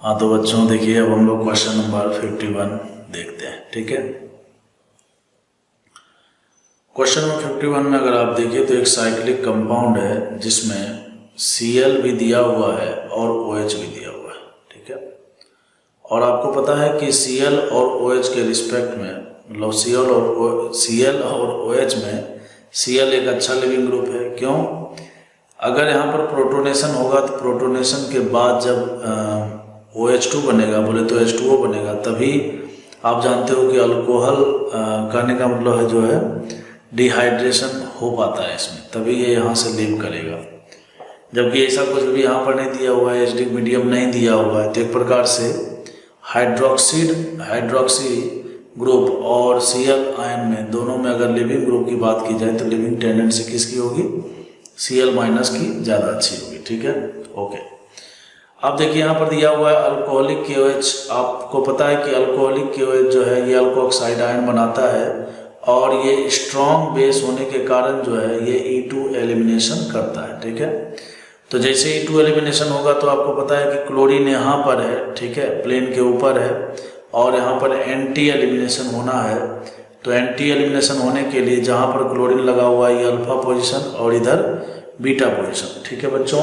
हाँ तो बच्चों देखिए, अब हम लोग क्वेश्चन नंबर 51 देखते हैं। ठीक है, क्वेश्चन नंबर 51 में अगर आप देखिए तो एक साइक्लिक कंपाउंड है जिसमें Cl भी दिया हुआ है और OH भी दिया हुआ है। ठीक है, और आपको पता है कि Cl और OH के रिस्पेक्ट में, मतलब Cl और OH में Cl एक अच्छा लिविंग ग्रुप है। क्यों? अगर यहाँ पर प्रोटोनेशन होगा तो प्रोटोनेशन के बाद जब OH2 बनेगा, बोले तो H2O बनेगा, तभी आप जानते हो कि अल्कोहल करने का मतलब है जो है डिहाइड्रेशन हो पाता है इसमें, तभी ये यहाँ से लीव करेगा। जबकि ऐसा कुछ भी यहाँ पर नहीं दिया हुआ है, एसिडिक मीडियम नहीं दिया हुआ है, तो एक प्रकार से हाइड्रोक्सी ग्रुप और Cl आयन में, दोनों में अगर लिविंग ग्रुप की बात की जाए तो लिविंग टेंडेंसी किसकी होगी? Cl माइनस की ज़्यादा अच्छी होगी। ठीक है, ओके। अब देखिए यहाँ पर दिया हुआ है अल्कोहलिक KOH। आपको पता है कि अल्कोहलिक KOH जो है ये अल्कोऑक्साइड आयन बनाता है और ये स्ट्रॉन्ग बेस होने के कारण जो है ये E2 एलिमिनेशन करता है। ठीक है, तो जैसे E2 एलिमिनेशन होगा तो आपको पता है कि क्लोरीन यहाँ पर है, ठीक है, प्लेन के ऊपर है, और यहाँ पर एंटी एलिमिनेशन होना है। तो एंटी एलिमिनेशन होने के लिए जहाँ पर क्लोरीन लगा हुआ है ये अल्फा पोजीशन और इधर बीटा पोजीशन। ठीक है बच्चों,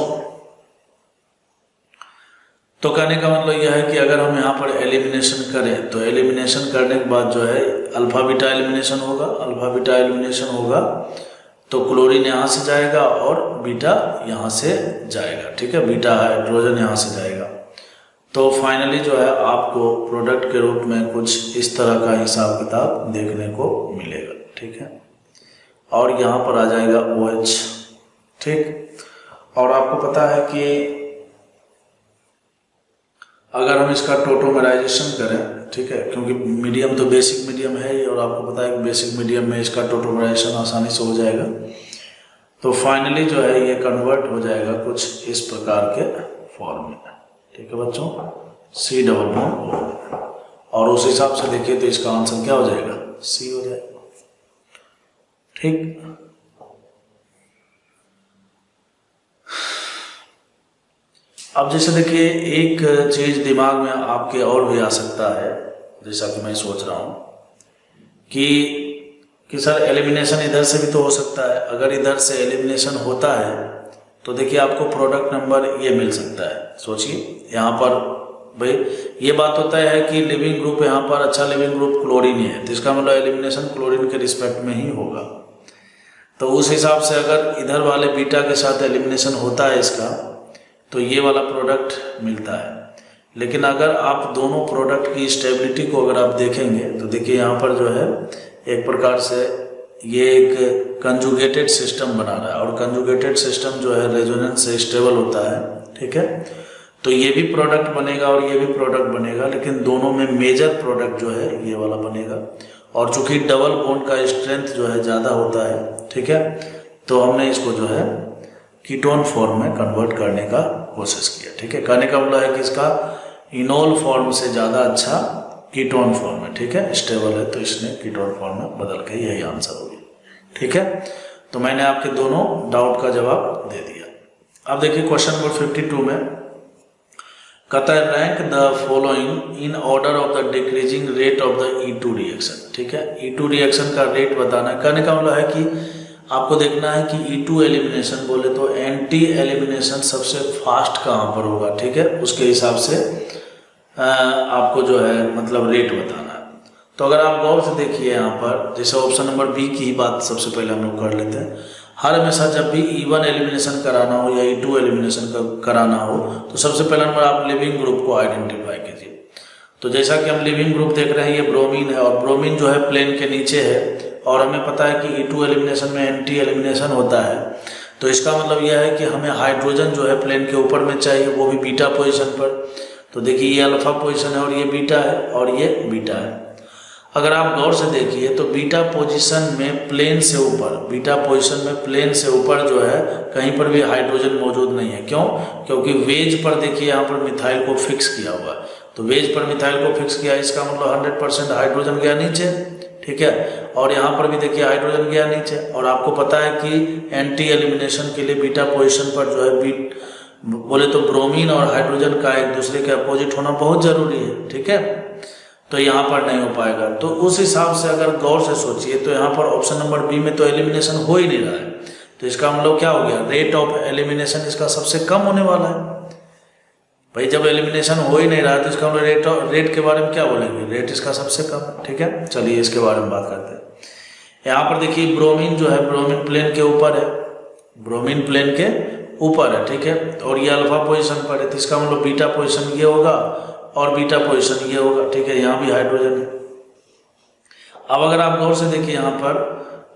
तो कहने का मतलब यह है कि अगर हम यहाँ पर एलिमिनेशन करें तो एलिमिनेशन करने के बाद जो है अल्फा बीटा एलिमिनेशन होगा। अल्फा बीटा एलिमिनेशन होगा तो क्लोरीन यहाँ से जाएगा और बीटा यहाँ से जाएगा। ठीक है, बीटा हाइड्रोजन यहाँ से जाएगा। तो फाइनली जो है आपको प्रोडक्ट के रूप में कुछ इस तरह का हिसाब किताब देखने को मिलेगा। ठीक है, और यहाँ पर आ जाएगा OH। ठीक, और आपको पता है कि अगर हम इसका टोटोमराइजेशन करें, ठीक है, क्योंकि मीडियम तो बेसिक मीडियम है ही, और आपको पता है कि बेसिक मीडियम में इसका टोटोमराइजेशन आसानी से हो जाएगा, तो फाइनली जो है ये कन्वर्ट हो जाएगा कुछ इस प्रकार के फॉर्म में। ठीक है बच्चों, C डबल बॉन्ड O, और उस हिसाब से देखिए तो इसका आंसर क्या हो जाएगा? C हो जाएगा। ठीक, अब जैसे देखिए एक चीज दिमाग में आपके और भी आ सकता है, जैसा कि मैं सोच रहा हूं कि सर एलिमिनेशन इधर से भी तो हो सकता है। अगर इधर से एलिमिनेशन होता है तो देखिए आपको प्रोडक्ट नंबर ये मिल सकता है। सोचिए यहाँ पर भाई ये बात होता है कि लिविंग ग्रुप यहाँ पर अच्छा लिविंग ग्रुप क्लोरीन है, तो इसका मतलब एलिमिनेशन क्लोरीन के रिस्पेक्ट में ही होगा। तो उस हिसाब से अगर इधर वाले बीटा के साथ एलिमिनेशन होता है इसका, तो ये वाला प्रोडक्ट मिलता है। लेकिन अगर आप दोनों प्रोडक्ट की स्टेबिलिटी को अगर आप देखेंगे तो देखिए यहाँ पर जो है एक प्रकार से ये एक कंजुगेटेड सिस्टम बना रहा है, और कंजुगेटेड सिस्टम जो है रेजोनेंस से स्टेबल होता है। ठीक है, तो ये भी प्रोडक्ट बनेगा और ये भी प्रोडक्ट बनेगा, लेकिन दोनों में मेजर प्रोडक्ट जो है ये वाला बनेगा। और चूंकि डबल बॉन्ड का स्ट्रेंथ जो है ज़्यादा होता है, ठीक है, तो हमने इसको जो है कीटोन फॉर्म में कन्वर्ट करने का कोशिश किया। ठीक है, कहने का मतलब है कि इसका इनोल फॉर्म से ज़्यादा अच्छा कीटोन फॉर्म है। ठीक है, स्टेबल है, तो इसने कीटोन फॉर्म में बदल के यही आंसर होगी। ठीक है, तो मैंने आपके दोनों डाउट का जवाब दे दिया। अब देखिए क्वेश्चन नंबर 52 में कहता है rank the following in order of the decreasing rate of the E2 reaction. ठीक है, E2 रिएक्शन का रेट बताना है। कहने का मतलब है कि आपको देखना है कि E2 एलिमिनेशन बोले तो एंटी एलिमिनेशन सबसे फास्ट कहाँ पर होगा। ठीक है, उसके हिसाब से आपको जो है मतलब रेट बताना है। तो अगर आप गौर से देखिए यहाँ पर, जैसे ऑप्शन नंबर बी की ही बात सबसे पहले हम लोग कर लेते हैं। हर हमेशा जब भी E1 एलिमिनेशन कराना हो या E2 एलिमिनेशन कराना हो तो सबसे पहला नंबर आप लिविंग ग्रुप को आइडेंटिफाई कीजिए। तो जैसा कि हम लिविंग ग्रुप देख रहे हैं ये ब्रोमीन है, और ब्रोमीन जो है प्लेन के नीचे है, और हमें पता है कि E2 एलिमिनेशन में एंटी एलिमिनेशन होता है। तो इसका मतलब यह है कि हमें हाइड्रोजन जो है प्लेन के ऊपर में चाहिए, वो भी बीटा पोजीशन पर। तो देखिए ये अल्फा पोजीशन है और ये बीटा है और ये बीटा है। अगर आप गौर से देखिए तो बीटा पोजीशन में प्लेन से ऊपर, बीटा पोजीशन में प्लेन से ऊपर जो है कहीं पर भी हाइड्रोजन मौजूद नहीं है। क्यों? क्योंकि वेज पर देखिए यहाँ पर मिथाइल को फिक्स किया हुआ है। तो वेज पर मिथाइल को फिक्स किया, इसका मतलब 100% हाइड्रोजन गया नीचे। ठीक है, और यहाँ पर भी देखिए हाइड्रोजन गया नीचे। और आपको पता है कि एंटी एलिमिनेशन के लिए बीटा पोजीशन पर जो है बोले तो ब्रोमीन और हाइड्रोजन का एक दूसरे के अपोजिट होना बहुत जरूरी है, ठीक है। तो यहाँ पर नहीं हो पाएगा। तो उस हिसाब से अगर गौर से सोचिए तो यहाँ पर ऑप्शन नंबर बी में तो एलिमिनेशन हो ही नहीं रहा है, तो इसका मतलब क्या हो गया, रेट ऑफ एलिमिनेशन इसका सबसे कम होने वाला है। भाई जब एलिमिनेशन हो ही नहीं रहा है तो इसका मतलब रेट के बारे में क्या बोलेंगे, रेट इसका सबसे कम है, ठीक है। चलिए इसके बारे में बात करते हैं। यहाँ पर देखिए ब्रोमीन जो है ब्रोमीन प्लेन के ऊपर है, ब्रोमीन प्लेन के ऊपर है, ठीक है, और ये अल्फा पोजीशन पर है, तो इसका मतलब बीटा पोजीशन ये होगा और बीटा पोजीशन ये होगा, ठीक है। यहाँ भी हाइड्रोजन है। अब अगर आप गौर से देखिए यहाँ पर,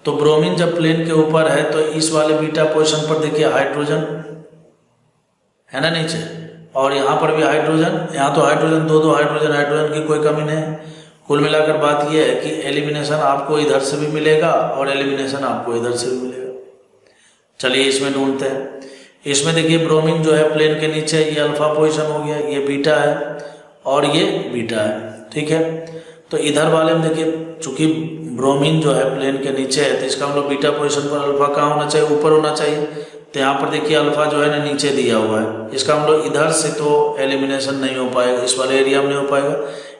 तो ब्रोमीन जब प्लेन के ऊपर है तो इस वाले बीटा पोजीशन पर देखिए हाइड्रोजन है ना नीचे, और यहाँ पर भी हाइड्रोजन, यहाँ तो हाइड्रोजन दो हाइड्रोजन, हाइड्रोजन की कोई कमी नहीं है। कुल मिलाकर बात यह है कि एलिमिनेशन आपको इधर से भी मिलेगा और एलिमिनेशन आपको इधर से भी मिलेगा। चलिए इसमें ढूंढते हैं। इसमें देखिए ब्रोमीन जो है प्लेन के नीचे, ये अल्फा पोजीशन हो गया, ये बीटा है और ये बीटा है, ठीक है। तो इधर वाले में देखिए चूंकि ब्रोमीन जो है प्लेन के नीचे है तो इसका मतलब बीटा पोजीशन पर अल्फा कहाँ होना चाहिए, ऊपर होना चाहिए। तो यहाँ पर देखिए अल्फा जो है ना नीचे दिया हुआ है, इसका मतलब इधर से तो एलिमिनेशन नहीं हो पाएगा, इस वाले एरिया में नहीं हो पाएगा,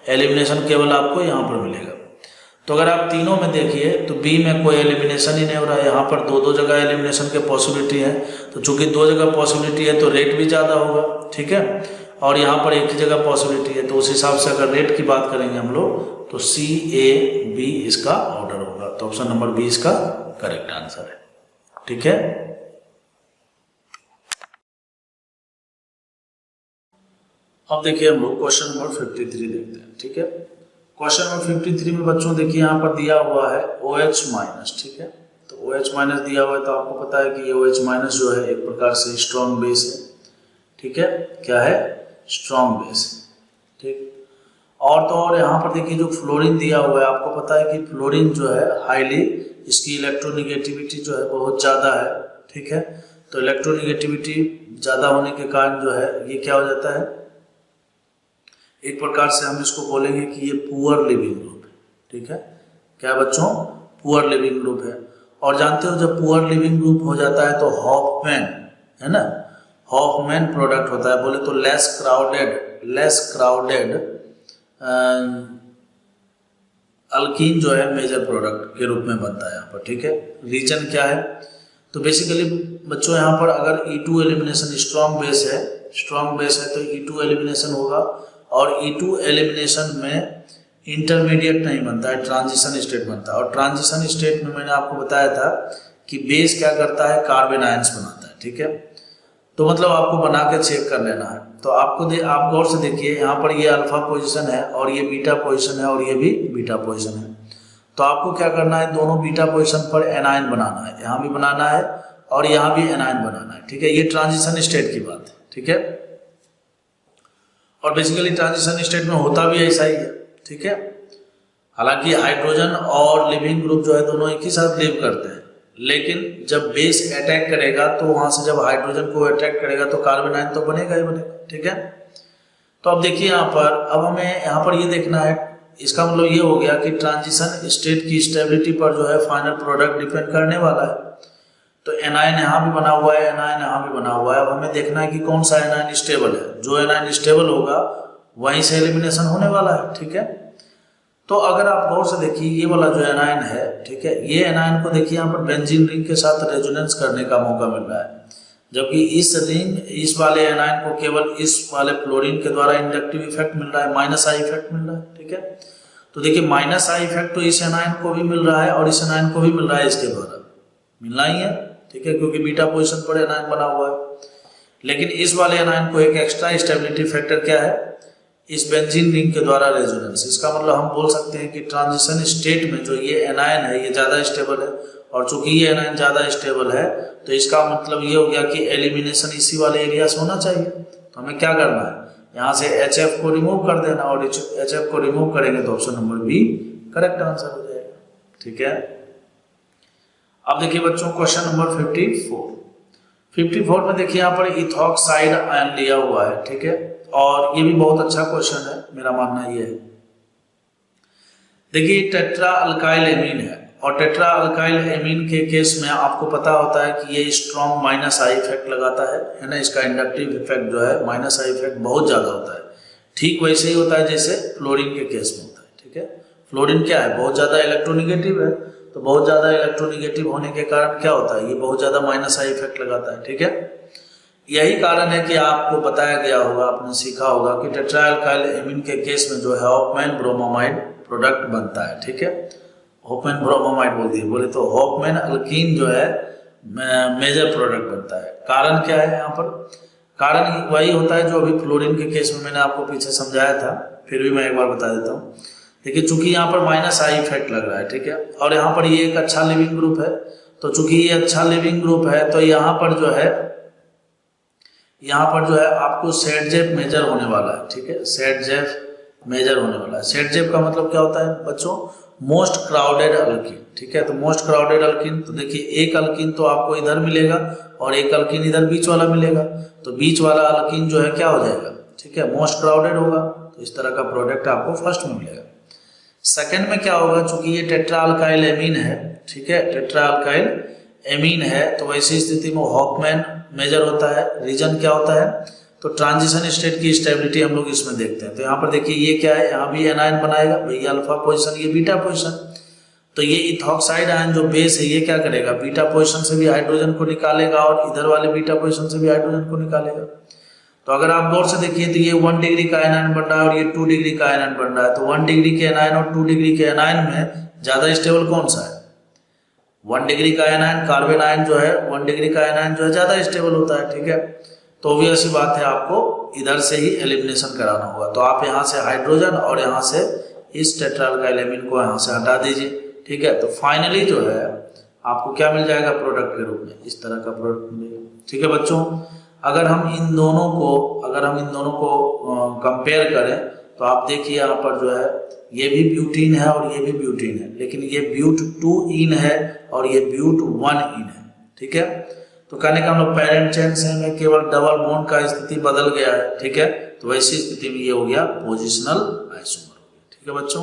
एलिमिनेशन केवल आपको यहाँ पर मिलेगा। तो अगर आप तीनों में देखिए तो बी में कोई एलिमिनेशन ही नहीं हो रहा है, यहाँ पर दो जगह एलिमिनेशन के पॉसिबिलिटी है। तो चूंकि दो जगह पॉसिबिलिटी है तो रेट भी ज़्यादा होगा, ठीक है, और यहाँ पर एक ही जगह पॉसिबिलिटी है, तो उस हिसाब से अगर रेट की बात करेंगे हम लोग तो सी ए बी इसका ऑर्डर होगा। तो ऑप्शन नंबर बी इसका करेक्ट आंसर है, ठीक है। अब देखिए हम लोग क्वेश्चन नंबर 53 देखते हैं, ठीक है। क्वेश्चन नंबर 53 में बच्चों देखिए यहाँ पर दिया हुआ है OH माइनस, ठीक है। तो OH माइनस दिया हुआ है, तो आपको पता है कि ये OH माइनस जो है एक प्रकार से स्ट्रॉन्ग बेस है, ठीक है, क्या है, स्ट्रॉन्ग बेस है, ठीक। और तो और यहाँ पर देखिए जो फ्लोरीन दिया हुआ है, आपको पता है कि फ्लोरीन जो है हाईली, इसकी इलेक्ट्रोनिगेटिविटी जो है बहुत ज़्यादा है, ठीक है। तो इलेक्ट्रोनिगेटिविटी ज़्यादा होने के कारण जो है ये क्या हो जाता है, एक प्रकार से हम इसको बोलेंगे कि ये पुअर लिविंग ग्रुप है, ठीक है। क्या बच्चों, पुअर लिविंग ग्रुप है। और जानते हो जब पुअर लिविंग ग्रुप हो जाता है तो हॉफमैन, है ना, हॉफमैन प्रोडक्ट होता है, बोले तो लेस क्राउडेड अल्कीन जो है मेजर प्रोडक्ट के रूप में बनता है यहाँ पर, ठीक है। रीजन क्या है, तो बेसिकली बच्चों यहाँ पर अगर E2 एलिमिनेशन स्ट्रॉन्ग बेस है तो E2 एलिमिनेशन होगा, और E2 एलिमिनेशन में इंटरमीडिएट नहीं बनता है, ट्रांजिशन स्टेट बनता है। और ट्रांजिशन स्टेट में मैंने आपको बताया था कि बेस क्या करता है, कार्बन आयंस बनाता है, ठीक है। तो मतलब आपको बना के चेक कर लेना है। तो आप गौर से देखिए यहाँ पर ये अल्फा पोजीशन है और ये बीटा पोजीशन है और ये भी बीटा पोजीशन है। तो आपको क्या करना है, दोनों बीटा पोजीशन पर एनायन बनाना है, यहाँ भी बनाना है और यहाँ भी एनायन बनाना है, ठीक है। ये ट्रांजिशन स्टेट की बात है, ठीक है। और बेसिकली ट्रांजिशन स्टेट में होता भी ऐसा ही है, ठीक है। हालांकि हाइड्रोजन और लिविंग ग्रुप जो है दोनों एक ही साथ लिव करते हैं, लेकिन जब बेस अटैक करेगा तो वहां से जब हाइड्रोजन को अटैक करेगा तो कार्बन आयन तो बनेगा ही बनेगा, ठीक है। तो अब देखिए यहाँ पर, अब हमें यहाँ पर ये देखना है, इसका मतलब ये हो गया कि ट्रांजिशन स्टेट की स्टेबिलिटी पर जो है फाइनल प्रोडक्ट डिपेंड करने वाला है। तो एनायन यहाँ भी बना हुआ है, एनायन यहाँ भी बना हुआ है। अब हमें देखना है कि कौन सा एनायन स्टेबल है, जो एनायन स्टेबल होगा वहीं से एलिमिनेशन होने वाला है, ठीक है। तो अगर आप गौर से देखिए ये वाला जो एनायन है, ठीक है, ये एनायन को देखिए यहाँ पर बेंजीन रिंग के साथ रेजोनेंस करने का मौका मिल रहा है, जबकि इस वाले एनायन को केवल इस वाले फ्लोरीन के द्वारा इंडक्टिव इफेक्ट मिल रहा है, माइनस आई इफेक्ट मिल रहा है, ठीक है। तो देखिए माइनस आई इफेक्ट तो इस एनायन को भी मिल रहा है और इस एनायन को भी मिल रहा है, इसके द्वारा मिलना ही है, ठीक है, क्योंकि बीटा पोजीशन पर एनायन बना हुआ है। लेकिन इस वाले एनायन को एक एक्स्ट्रा स्टेबिलिटी फैक्टर क्या है, इस बेंजीन रिंग के द्वारा रेजोनेंस। इसका मतलब हम बोल सकते हैं कि ट्रांजिशन स्टेट में जो ये एनायन है ये ज़्यादा स्टेबल है, और चूंकि ये एनायन ज़्यादा स्टेबल है तो इसका मतलब ये हो गया कि एलिमिनेशन इसी वाले एरिया से होना चाहिए। तो हमें क्या करना है, यहाँ से HF को रिमूव कर देना, और HF को रिमूव करेंगे तो option number B correct answer हो जाएगा, ठीक है। अब देखिए बच्चों क्वेश्चन नंबर 54 में देखिए यहाँ पर इथॉक्साइड आयन लिया हुआ है, ठीक है, और ये भी बहुत अच्छा क्वेश्चन है, मेरा मानना ये है। देखिए टेट्रा अल्काइल एमीन है और टेट्रा अल्काइल एमीन के केस में आपको पता होता है कि ये स्ट्रॉन्ग माइनस आई इफेक्ट लगाता है ना, इसका इंडक्टिव इफेक्ट जो है माइनस आई इफेक्ट बहुत ज़्यादा होता है। ठीक वैसे ही होता है जैसे फ्लोरीन के केस में होता है। ठीक है, फ्लोरीन क्या है, बहुत ज़्यादा इलेक्ट्रोनिगेटिव है, तो बहुत ज़्यादा इलेक्ट्रोनिगेटिव होने के कारण क्या होता है, ये बहुत ज़्यादा माइनस आई इफेक्ट लगाता है। ठीक है, यही कारण है कि आपको बताया गया होगा, आपने सीखा होगा कि टेट्रा अल्काइल एमीन के केस में जो है हॉफमैन ब्रोमोमाइड प्रोडक्ट बनता है। ठीक है, हॉफमैन ब्रोमोमाइड बोल दिए, बोले तो हॉफमैन अल्कीन जो है मेजर प्रोडक्ट बनता है। कारण क्या है यहाँ पर, कारण वही होता है जो अभी फ्लोरीन के केस में मैंने आपको पीछे समझाया था, फिर भी मैं एक बार बता देता हूँ। देखिए चूंकि यहाँ पर माइनस आई इफेक्ट लग रहा है, ठीक है, और यहाँ पर ये एक अच्छा लिविंग ग्रुप है, तो चूंकि ये अच्छा लिविंग ग्रुप है तो यहाँ पर जो है आपको सेट-जेफ मेजर होने वाला है। ठीक है, सेट-जेफ मेजर होने वाला है। सेट-जेफ का मतलब क्या होता है बच्चों, मोस्ट क्राउडेड अल्कीन। ठीक है, तो मोस्ट क्राउडेड अल्कीन, तो देखिए एक अल्कीन तो आपको इधर मिलेगा और एक अल्कीन इधर बीच वाला मिलेगा, तो बीच वाला अल्कीन जो है क्या हो जाएगा, ठीक है, मोस्ट क्राउडेड होगा, तो इस तरह का प्रोडक्ट आपको फर्स्ट में मिलेगा। सेकंड में क्या होगा, चूंकि ये टेट्रा अल्काइल एमीन है, ठीक है, टेट्रा अल्काइल एमीन है, तो वैसी स्थिति में हॉफमैन मेजर होता है। रीजन क्या होता है, तो ट्रांजिशन स्टेट की स्टेबिलिटी हम लोग इसमें देखते हैं। तो यहाँ पर देखिए ये क्या है, यहाँ भी एनायन बनाएगा, ये अल्फा पोजीशन, ये बीटा पोजीशन, तो ये इथॉक्साइड आयन जो बेस है ये क्या करेगा, बीटा पोजीशन से भी हाइड्रोजन को निकालेगा और इधर वाले बीटा पोजीशन से भी हाइड्रोजन को निकालेगा। तो अगर आप गौर से देखिए तो ये 1 डिग्री का एनायन बन रहा है और ये 2 डिग्री का एनायन बन रहा है, तो 1 डिग्री के एनायन और 2 डिग्री के एनायन में ज्यादा स्टेबल कौन सा है, 1 डिग्री का एनायन, कार्बन आयन जो है 1 डिग्री का एनायन जो है ज्यादा स्टेबल होता है। ठीक है, तो ऑब्वियस सी बात है आपको इधर से ही एलिमिनेशन कराना होगा, तो आप यहाँ से हाइड्रोजन और यहाँ से इस टेट्रा अल्काइल एमीन को यहाँ से हटा दीजिए। ठीक है, तो फाइनली जो है आपको क्या मिल जाएगा प्रोडक्ट के रूप में, इस तरह का प्रोडक्ट मिलेगा। ठीक है बच्चों, अगर हम इन दोनों को कंपेयर करें तो आप देखिए यहाँ पर जो है ये भी ब्यूटीन है और ये भी ब्यूटीन है, लेकिन ये ब्यूट 2 इन है और ये ब्यूट 1 इन है। ठीक है, तो कहने का हम लोग पेरेंट चेन से में केवल डबल बॉन्ड का स्थिति बदल गया है। ठीक है, तो वैसी स्थिति में ये हो गया पोजिशनल आइसोमर हो गया। ठीक है बच्चों।